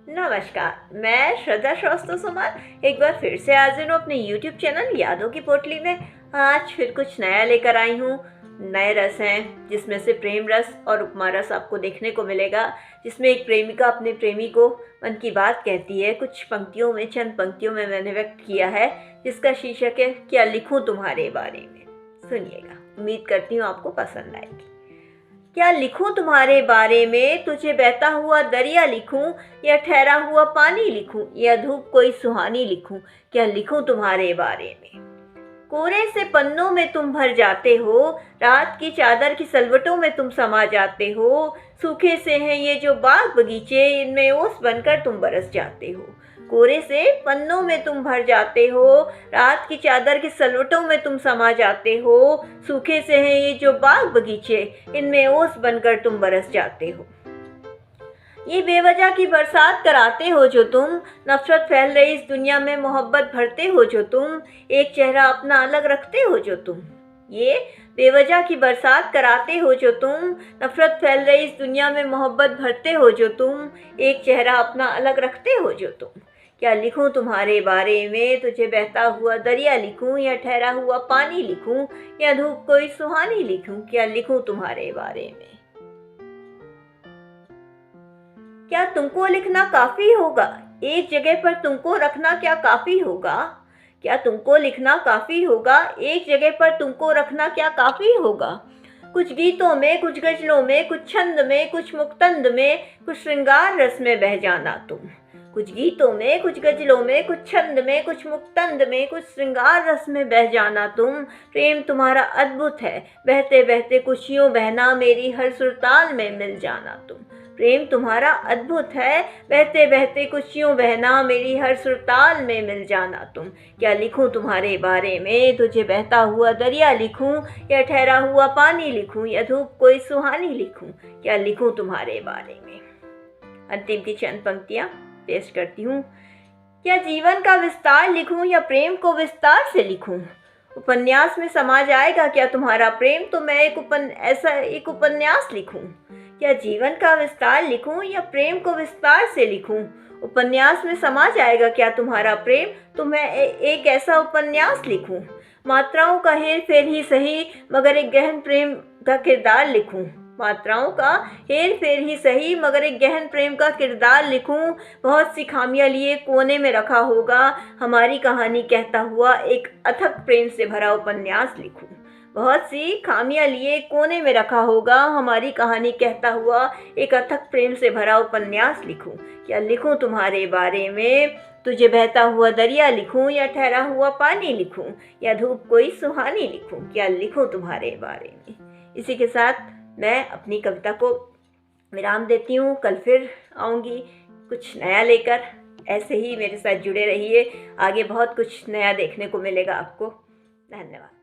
नमस्कार, मैं श्रद्धा श्रीवास्तव एक बार फिर से हाजिर हूँ अपने YouTube चैनल यादों की पोटली में। आज फिर कुछ नया लेकर आई हूँ। नए रस हैं जिसमें से प्रेम रस और उपमा रस आपको देखने को मिलेगा, जिसमें एक प्रेमिका अपने प्रेमी को मन की बात कहती है। कुछ पंक्तियों में, चंद पंक्तियों में मैंने व्यक्त किया है, जिसका शीर्षक है क्या लिखूं तुम्हारे बारे में। सुनिएगा, उम्मीद करती हूँ आपको पसंद आएगी। क्या लिखूं तुम्हारे बारे में, तुझे बहता हुआ दरिया लिखूं या ठहरा हुआ पानी लिखूं या धूप कोई सुहानी लिखूं। क्या लिखूं तुम्हारे बारे में। कोरे से पन्नों में तुम भर जाते हो, रात की चादर की सलवटों में तुम समा जाते हो। सूखे से हैं ये जो बाग बगीचे, इनमें ओस बनकर तुम बरस जाते हो। कोरे से पन्नों में तुम भर जाते हो, रात की चादर की सलवटों में तुम समा जाते हो। सूखे से हैं ये जो बाग बगीचे, इनमें ओस बनकर तुम बरस जाते हो। ये बेवजह की बरसात कराते हो जो तुम, नफरत फैल रही इस दुनिया में मोहब्बत भरते हो जो तुम, एक चेहरा अपना अलग रखते हो जो तुम। ये बेवजह की बरसात कराते हो जो तुम, नफरत फैल रही इस दुनिया में मोहब्बत भरते हो जो तुम, एक चेहरा अपना अलग रखते हो जो तुम। क्या लिखूं तुम्हारे बारे में, तुझे बहता हुआ दरिया लिखूं या ठहरा हुआ पानी लिखूं या धूप कोई सुहानी लिखूं। क्या लिखूं तुम्हारे बारे में। क्या तुमको लिखना काफ़ी होगा, एक जगह पर तुमको रखना क्या काफ़ी होगा। क्या तुमको लिखना काफ़ी होगा, एक जगह पर तुमको रखना क्या काफ़ी होगा। कुछ गीतों में, कुछ गज़लों में, कुछ छंद में, कुछ मुक्तंद में, कुछ श्रृंगार रस में बह जाना तुम। कुछ गीतों में, कुछ गज़लों में, कुछ छंद में, कुछ मुक्तंद में, कुछ श्रृंगार रस में बह जाना तुम। प्रेम तुम्हारा अद्भुत है, बहते बहते कुछ यूं बहना, मेरी हर सुरताल में मिल जाना तुम। प्रेम तुम्हारा अद्भुत है, बहते बहते कुछ यूं बहना, मेरी हर सुरताल में मिल जाना तुम। क्या लिखूं तुम्हारे बारे में, तुझे बहता हुआ दरिया लिखूं या ठहरा हुआ पानी लिखूं या धूप कोई सुहानी लिखूं। क्या लिखूं तुम्हारे बारे में। अंतिम की चंद पंक्तियां पेश करती हूँ। क्या जीवन का विस्तार लिखूं या प्रेम को विस्तार से लिखूं। उपन्यास में समा जाएगा क्या तुम्हारा प्रेम, तो मैं एक उपन्यास लिखूं। क्या जीवन का विस्तार लिखूं या प्रेम को विस्तार से लिखूं। उपन्यास में समा जाएगा क्या तुम्हारा प्रेम, तो मैं एक ऐसा उपन्यास लिखूं। मात्राओं का हेर फेर ही सही, मगर एक गहन प्रेम का किरदार लिखूं। मात्राओं का हेर फेर ही सही, मगर एक गहन प्रेम का किरदार लिखूं। बहुत सी खामियां लिए कोने में रखा होगा, हमारी कहानी कहता हुआ एक अथक प्रेम से भरा उपन्यास लिखूं। बहुत सी खामियां लिए कोने में रखा होगा, हमारी कहानी कहता हुआ एक अथक प्रेम से भरा उपन्यास लिखूं। क्या लिखूं तुम्हारे बारे में, तुझे बहता हुआ दरिया लिखूं या ठहरा हुआ पानी लिखूं या धूप कोई सुहानी लिखूं। क्या लिखूं तुम्हारे बारे में। इसी के साथ मैं अपनी कविता को विराम देती हूँ। कल फिर आऊँगी कुछ नया लेकर। ऐसे ही मेरे साथ जुड़े रहिए, आगे बहुत कुछ नया देखने को मिलेगा आपको। धन्यवाद।